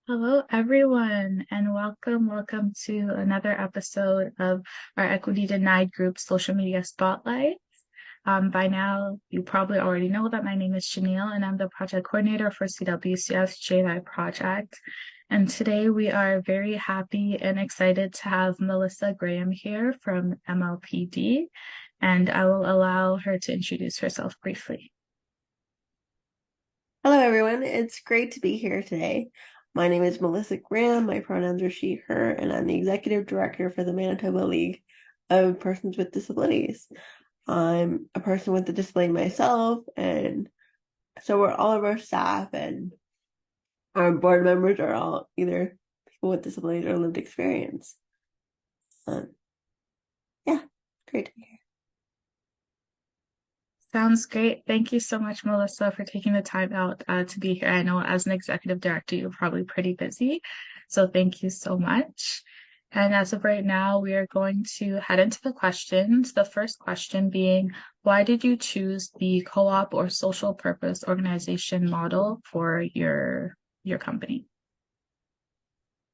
Hello, everyone, and welcome to another episode of our Equity Denied Group Social Media Spotlight. By now, you probably already know that my name is Janelle, and I'm the project coordinator for CWCF's JEDI project. And today we are very happy and excited to have Melissa Graham here from MLPD, and I will allow her to introduce herself briefly. Hello, everyone. It's great to be here today. My name is Melissa Graham. My pronouns are she, her, and I'm the executive director for the Manitoba League of Persons with Disabilities. I'm a person with a disability myself, and so are all of our staff and our board members are all either people with disabilities or lived experience. Um, yeah, great to be here. Sounds great. Thank you so much, Melissa, for taking the time out to be here. I know as an executive director, you're probably pretty busy. So thank you so much. And as of right now, we are going to head into the questions. The first question being, why did you choose the co-op or social purpose organization model for your company?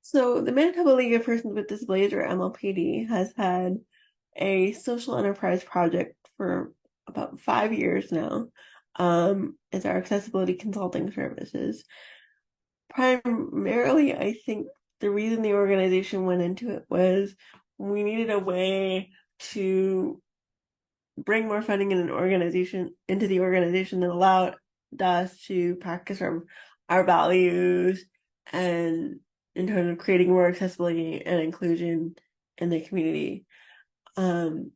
So the Manitoba League of Persons with Disabilities, or MLPD, has had a social enterprise project for about 5 years now. It's our accessibility consulting services. Primarily, I think the reason the organization went into it was we needed a way to bring more funding into the organization that allowed us to practice our values and in terms of creating more accessibility and inclusion in the community. Um,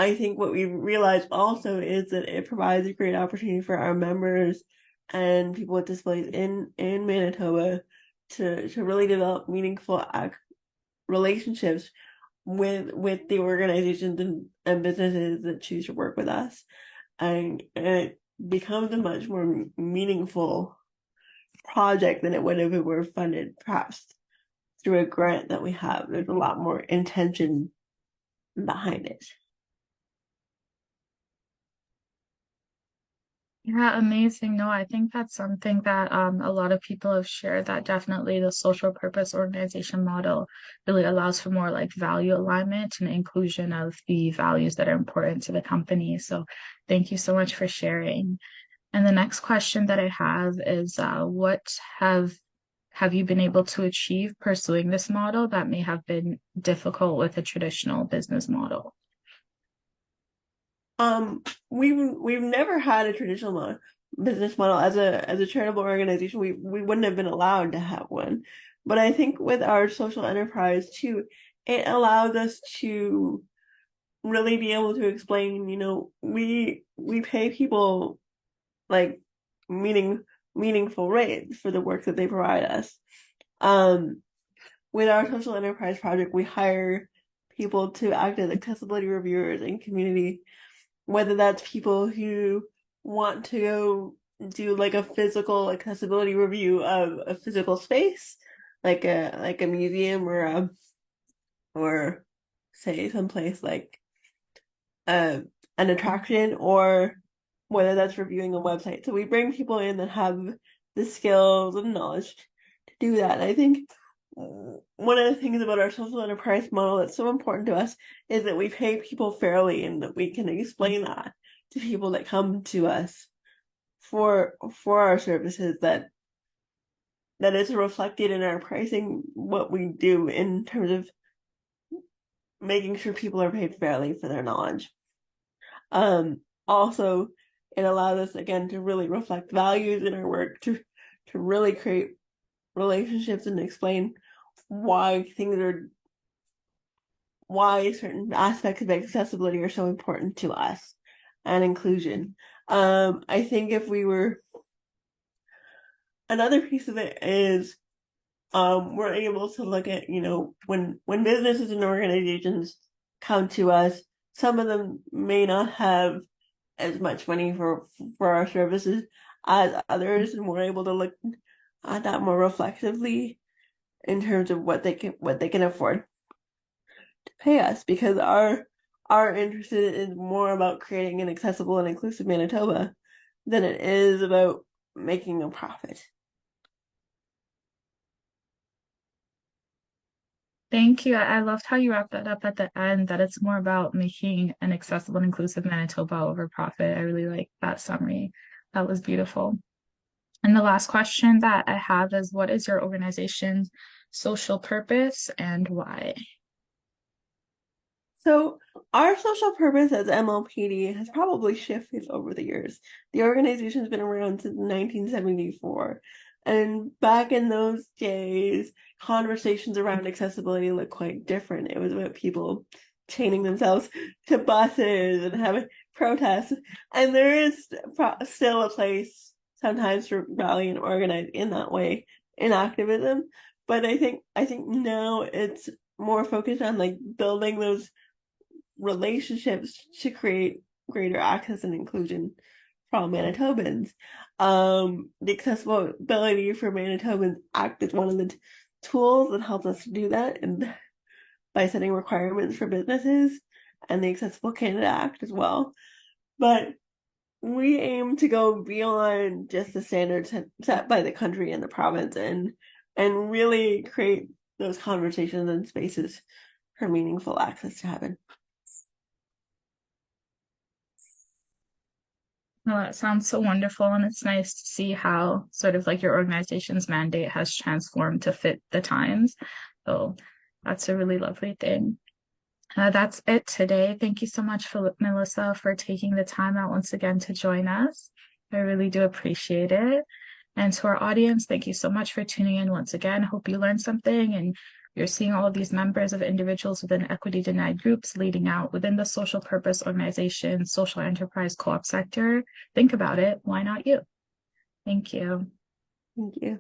I think what we realized also is that it provides a great opportunity for our members and people with disabilities in Manitoba to really develop meaningful relationships with the organizations and businesses that choose to work with us. And it becomes a much more meaningful project than it would if it were funded perhaps through a grant that we have. There's a lot more intention behind it. Yeah, amazing. No, I think that's something that a lot of people have shared that definitely the social purpose organization model really allows for more like value alignment and inclusion of the values that are important to the company. So thank you so much for sharing. And the next question that I have is what have you been able to achieve pursuing this model that may have been difficult with a traditional business model? Um, we've never had a traditional business model as a charitable organization. We wouldn't have been allowed to have one. But I think with our social enterprise too, it allows us to really be able to explain, we pay people like meaningful rates for the work that they provide us. Um, with our social enterprise project, we hire people to act as accessibility reviewers and community, whether that's people who want to go do like a physical accessibility review of a physical space, like a museum or say someplace like uh, an attraction, or whether that's reviewing a website. So we bring people in that have the skills and knowledge to do that. And I think one of the things about our social enterprise model that's so important to us is that we pay people fairly and that we can explain that to people that come to us for our services, that is reflected in our pricing, what we do in terms of making sure people are paid fairly for their knowledge. Also, it allows us again to really reflect values in our work, to really create relationships and explain why things are why certain aspects of accessibility are so important to us and inclusion. I think if we were another piece of it is we're able to look at, when businesses and organizations come to us, some of them may not have as much money for our services as others, and we're able to look at that more reflexively in terms of what they can afford to pay us, because our interest is more about creating an accessible and inclusive Manitoba than it is about making a profit. Thank you. I loved how you wrapped that up at the end, that it's more about making an accessible and inclusive Manitoba over profit. I really like that summary. That was beautiful. And the last question that I have is, what is your organization's social purpose and why? So our social purpose as MLPD has probably shifted over the years. The organization's been around since 1974. And back in those days, conversations around accessibility looked quite different. It was about people chaining themselves to buses and having protests. And there is still a place sometimes to rally and organize in that way in activism. But I think now it's more focused on like building those relationships to create greater access and inclusion from Manitobans. The accessibility for Manitobans Act is one of the tools that helps us to do that, and by setting requirements for businesses, and the Accessible Canada Act as well. But we aim to go beyond just the standards set by the country and the province, and really create those conversations and spaces for meaningful access to happen. Well, that sounds so wonderful, and it's nice to see how sort of like your organization's mandate has transformed to fit the times. So that's a really lovely thing. That's it today. Thank you so much, Melissa, for taking the time out once again to join us. I really do appreciate it. And to our audience, thank you so much for tuning in once again. Hope you learned something and you're seeing all of these members of individuals within equity denied groups leading out within the social purpose organization, social enterprise co-op sector. Think about it. Why not you? Thank you. Thank you.